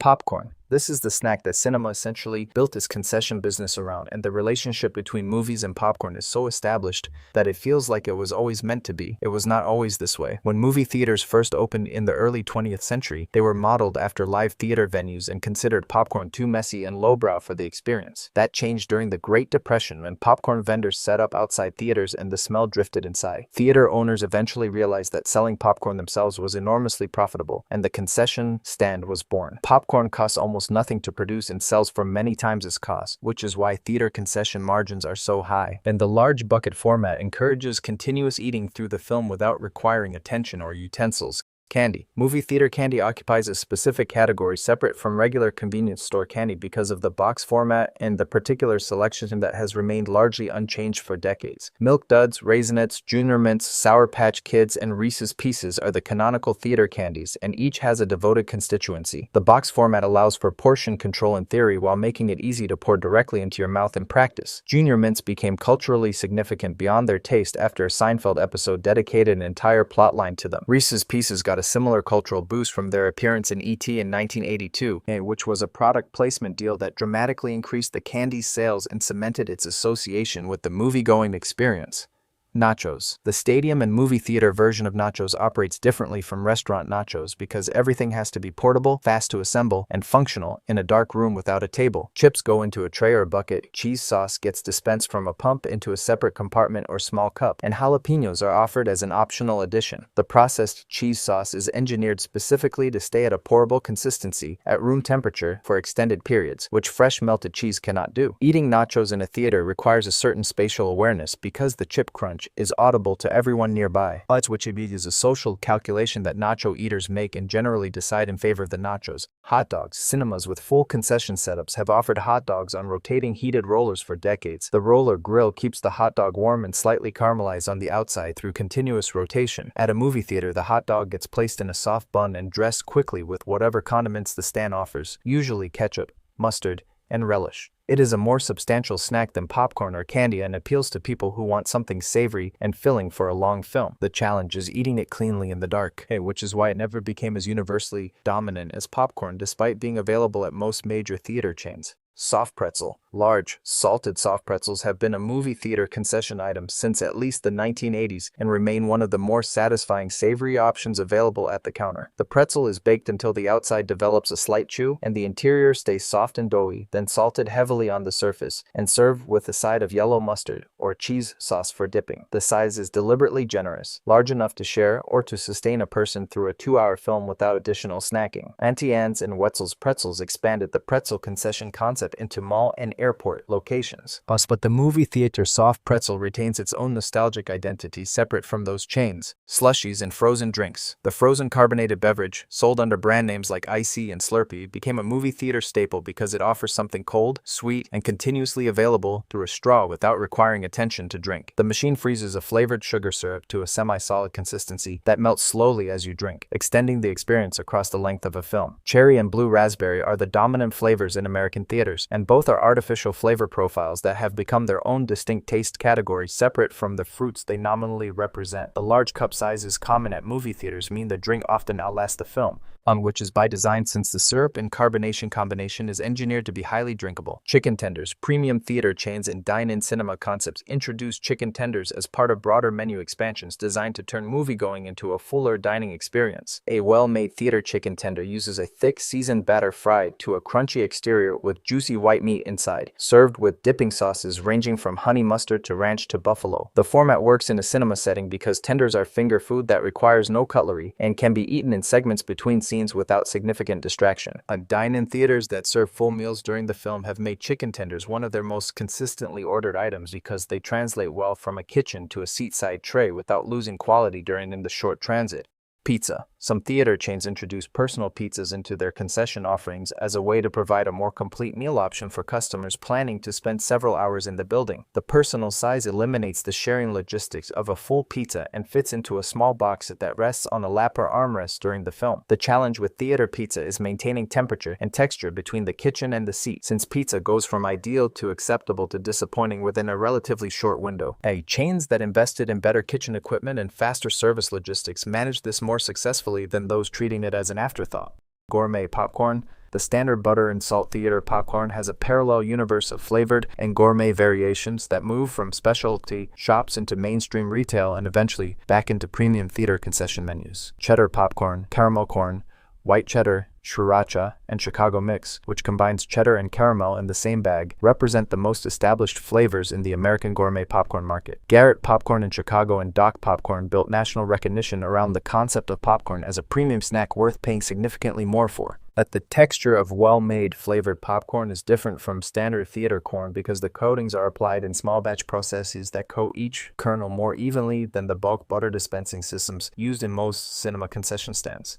Popcorn. This is the snack that cinema essentially built its concession business around, and the relationship between movies and popcorn is so established that it feels like it was always meant to be. It was not always this way. When movie theaters first opened in the early 20th century, they were modeled after live theater venues and considered popcorn too messy and lowbrow for the experience. That changed during the Great Depression when popcorn vendors set up outside theaters and the smell drifted inside. Theater owners eventually realized that selling popcorn themselves was enormously profitable, and the concession stand was born. Popcorn costs almost nothing to produce and sells for many times its cost, which is why theater concession margins are so high. And the large bucket format encourages continuous eating through the film without requiring attention or utensils. Candy. Movie theater candy occupies a specific category separate from regular convenience store candy because of the box format and the particular selection that has remained largely unchanged for decades. Milk Duds, Raisinets, Junior Mints, Sour Patch Kids, and Reese's Pieces are the canonical theater candies, and each has a devoted constituency. The box format allows for portion control in theory while making it easy to pour directly into your mouth in practice. Junior Mints became culturally significant beyond their taste after a Seinfeld episode dedicated an entire plotline to them. Reese's Pieces got a similar cultural boost from their appearance in E.T. in 1982, which was a product placement deal that dramatically increased the candy's sales and cemented its association with the movie-going experience. Nachos. The stadium and movie theater version of nachos operates differently from restaurant nachos because everything has to be portable, fast to assemble, and functional in a dark room without a table. Chips go into a tray or bucket, cheese sauce gets dispensed from a pump into a separate compartment or small cup, and jalapenos are offered as an optional addition. The processed cheese sauce is engineered specifically to stay at a pourable consistency at room temperature for extended periods, which fresh melted cheese cannot do. Eating nachos in a theater requires a certain spatial awareness because the chip crunch is audible to everyone nearby, which is a social calculation that nacho eaters make and generally decide in favor of the nachos. Hot dogs. Cinemas with full concession setups have offered hot dogs on rotating heated rollers for decades. The roller grill keeps the hot dog warm and slightly caramelized on the outside through continuous rotation. At a movie theater, the hot dog gets placed in a soft bun and dressed quickly with whatever condiments the stand offers, usually ketchup, mustard, and relish. It is a more substantial snack than popcorn or candy and appeals to people who want something savory and filling for a long film. The challenge is eating it cleanly in the dark, which is why it never became as universally dominant as popcorn despite being available at most major theater chains. Soft pretzel. Large, salted soft pretzels have been a movie theater concession item since at least the 1980s and remain one of the more satisfying savory options available at the counter. The pretzel is baked until the outside develops a slight chew and the interior stays soft and doughy, then salted heavily on the surface and served with a side of yellow mustard or cheese sauce for dipping. The size is deliberately generous, large enough to share or to sustain a person through a 2-hour film without additional snacking. Auntie Anne's and Wetzel's Pretzels expanded the pretzel concession concept into mall and airport locations. But the movie theater soft pretzel retains its own nostalgic identity separate from those chains. Slushies and frozen drinks. The frozen carbonated beverage, sold under brand names like Icy and Slurpee, became a movie theater staple because it offers something cold, sweet, and continuously available through a straw without requiring attention to drink. The machine freezes a flavored sugar syrup to a semi-solid consistency that melts slowly as you drink, extending the experience across the length of a film. Cherry and blue raspberry are the dominant flavors in American theaters, and both are artificial flavor profiles that have become their own distinct taste category separate from the fruits they nominally represent. The large cup sizes common at movie theaters mean the drink often outlasts the film, which is by design since the syrup and carbonation combination is engineered to be highly drinkable. Chicken tenders. Premium theater chains and dine-in cinema concepts introduce chicken tenders as part of broader menu expansions designed to turn moviegoing into a fuller dining experience. A well-made theater chicken tender uses a thick seasoned batter fried to a crunchy exterior with juicy white meat inside, served with dipping sauces ranging from honey mustard to ranch to buffalo. The format works in a cinema setting because tenders are finger food that requires no cutlery and can be eaten in segments between scenes without significant distraction. Dine-in theaters that serve full meals during the film have made chicken tenders one of their most consistently ordered items because they translate well from a kitchen to a seat-side tray without losing quality during the short transit. Pizza. Some theater chains introduce personal pizzas into their concession offerings as a way to provide a more complete meal option for customers planning to spend several hours in the building. The personal size eliminates the sharing logistics of a full pizza and fits into a small box that rests on a lap or armrest during the film. The challenge with theater pizza is maintaining temperature and texture between the kitchen and the seat, since pizza goes from ideal to acceptable to disappointing within a relatively short window. Chains that invested in better kitchen equipment and faster service logistics managed this more successfully than those treating it as an afterthought. Gourmet popcorn. The standard butter and salt theater popcorn has a parallel universe of flavored and gourmet variations that move from specialty shops into mainstream retail and eventually back into premium theater concession menus. Cheddar popcorn, caramel corn, white cheddar, sriracha, and Chicago mix, which combines cheddar and caramel in the same bag, represent the most established flavors in the American gourmet popcorn market. Garrett popcorn in Chicago and Doc popcorn built national recognition around the concept of popcorn as a premium snack worth paying significantly more for. That the texture of well-made flavored popcorn is different from standard theater corn because the coatings are applied in small batch processes that coat each kernel more evenly than the bulk butter dispensing systems used in most cinema concession stands.